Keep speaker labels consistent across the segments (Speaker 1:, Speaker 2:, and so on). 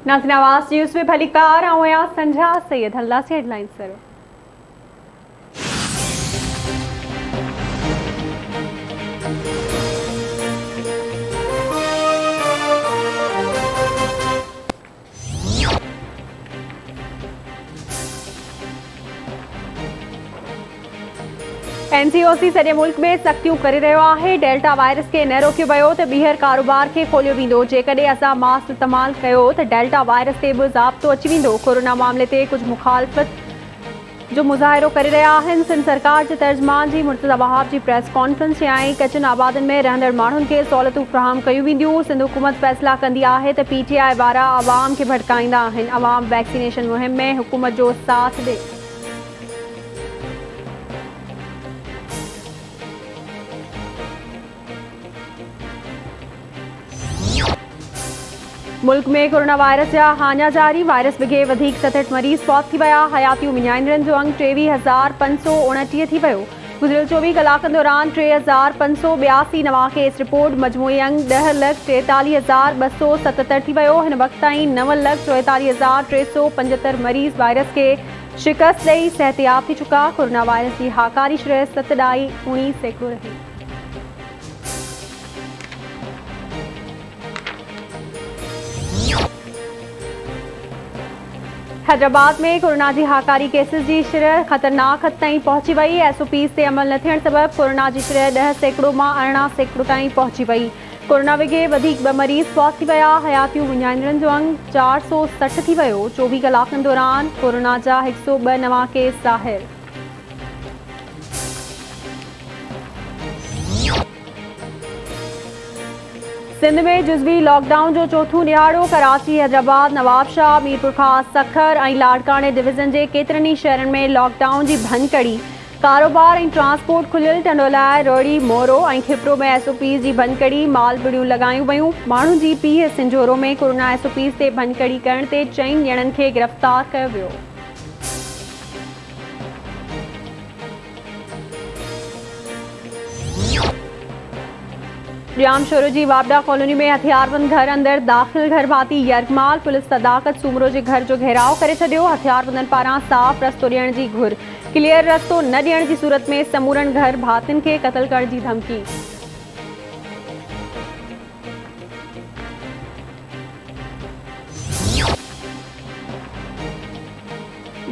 Speaker 1: नाज़रीन आवाज़ न्यूज़ में भलीकार आया संझा सैयद हल्ला से हेडलाइंस करो। NCOC सॼे मुल्क में सख़्तियूं करे रहियो आहे। डेल्टा वायरस खे न रोकियो वियो त ॿीहर कारोबार खे खोलियो वेंदो। जेकॾहिं असां मास्क इस्तेमालु कयो त डेल्टा वायरस ते बि ज़ाब्तो अची वेंदो। कोरोना मामले ते कुझु मुखालफ़त जो मुज़ाहिरो करे रहिया आहिनि। सिंध सरकार जे तर्जुमान जी मुर्तज़ा वहाब जी प्रेस कॉन्फ्रेंस चयाईं कचनि आबादियुनि में रहंदड़ माण्हुनि खे सहूलियतूं फ़राहम कयूं वेंदियूं। सिंध हुकूमत फ़ैसिला कंदी आहे त PTI वारा आवाम खे भड़काईंदा आहिनि। आवाम वैक्सीनेशन मुहिम में हुकूमत जो साथ ॾे। मुल्क में कोरोना वायरस जा हाञा जारी। वायरस बिघे वधीक 67 मरीज़ फौत थी विया। हयातियूं विञाईंदड़नि जो अंग 23,529 थी वियो। गुज़िरियल 24 कलाकनि दौरान 3,582 नवां केस रिपोर्ट। मजमूई अंग 10,43,277 थी वियो। हिन वक़्त ताईं 9,44,375 मरीज़ वायरस खे शिकस्त ॾेई सिहतयाब थी चुका। कोरोना वायरस जी हाकारी शरह 7.19% रही। हैदराबाद में कोरोना जी हाकारी केसिस जी शरह ख़तरनाक हद ताईं पहुची वई। SOPs ते अमल न थियण सबबि कोरोना जी शरह 10% मां 18% ताईं पहुची वई। कोरोना विघे वधीक 2 मरीज़ फौत थी विया। हयातियूं विञाईंदड़नि जो अंग 460 थी वियो। 24 कलाकनि दौरान कोरोना जा 102 नवां केस ज़ाहिर। सिंध में जुज़वी लॉकडाउन जो चौथों ॾियारो। कराची, हैदराबाद, नवाबशाह, मीरपुर ख़ास, सखर ऐं लाड़काणे डिवीज़न जे केतिरनि ई शहरनि में लॉकडाउन जी भनकड़ी। कारोबार ऐं ट्रांसपोर्ट खुलियल। टंडोलाए, रोड़ी, मोरो ऐं खिपरो में SOPs जी भनकड़ी। मालबिड़ियूं लॻायूं वयूं। माण्हुनि जी पीउ सिंजोरो में कोरोना SOPs ते भनकड़ी करण ते 4 ॼणनि खे गिरफ़्तार कयो वियो। जाम शोरो जी वापडा कॉलोनी में हथियारबंद घर अंदर दाख़िल घर भाती यरगमाल। पुलिस तदाकत सूमरो जे घर जो घेराव करे छॾियो। हथियारबंदनि पारां साफ़ रस्तो ॾियण जी घुर। क्लियर रस्तो न ॾियण जी सूरत में समूरनि घर भातियुनि खे क़त्ल करण जी धमकी।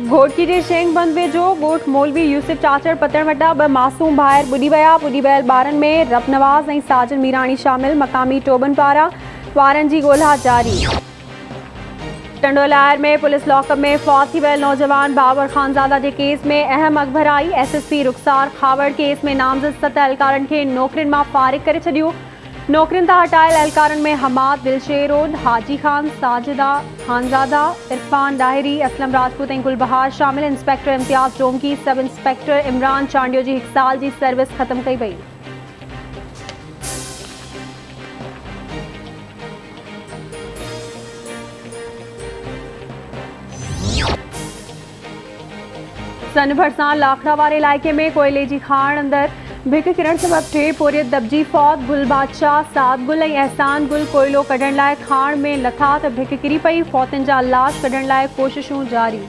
Speaker 1: घोटकी जे शेंग बंद वेझो ॻोठ मौलवी यूसुफ चाचड़ पतण वटा 2 मासूम ॿाहिरि ॿुॾी विया। ॿुॾी वियल ॿारनि में रब नवाज़ ऐं साजन मीराणी शामिल। मक़ामी टोबनि पारां वारनि जी ॻोल्हा जारी। टंडोलायर में पुलिस लॉकअप में फौत थी वियल नौजवान बाबर खानज़ादा जे केस में अहम अख़बर आई। SSP रुखसार खावड़ केस में नामज़द 7 एहलकारनि खे नौकरियुनि मां फ़ारिग करे छॾियो। नौकरियुनि तां हटायल एहलकारनि में हमाद दिलशेरोद, हाजी खान, साजिदा खानज़ादा, इरफान डाहिरी, असलम राजपूत ऐं गुलबहार शामिल। इंस्पेक्टर इम्तियाज़ डोमकी, सब इंस्पेक्टर इमरान चांडियो जी 1 साल जी सर्विस ख़त्म कई वई। सन भरिसां लाखड़ा वारे इलाइक़े में कोयले जी खाण अंदर भिक किरण सबबि 3 पोरियत दबजी फौत। गुल बादशाह, साद गुल ऐं एहसान गुल कोयलो कढण लाइ खाण में लथा त भिक किरी पई। फौतनि जा लाश कढण लाइ कोशिशूं जारी।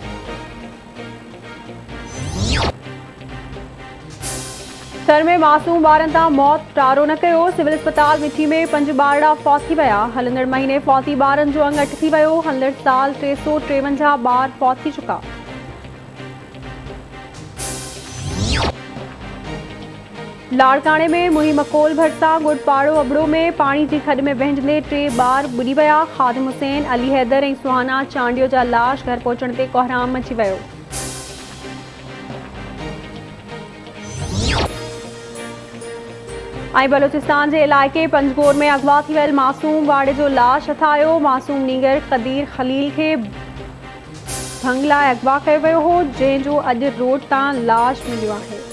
Speaker 1: सर में मासूम ॿारनि तां मौत टारो न कयो। सिविल अस्पताल मिठी में 5 ॿारड़ा फौत थी विया। हलंदड़ महीने फौती ॿारनि जो अंग 8 थी वियो। हलंदड़ साल 353 ॿार फौत थी चुका। लाड़काणे में मुही मकोल भरिसां गुड़पाड़ो अबड़ो में पाणी जी खॾ में वहिंजंदे 3 ॿार ॿुॾी विया। ख़ादिम हुसैन, अली हैदर ऐं सुहाना चांडियो जा लाश घर पहुचण ते कोहराम मची वियो। ऐं बलोचिस्तान जे इलाइक़े पंजगोर में अगवा थी वियल मासूम वाड़े जो लाश हथायो। मासूम नीगर क़दीर खलील खे भंग लाइ अगवा कयो वियो हो, जंहिंजो अॼु रोड तां लाश मिलियो आहे।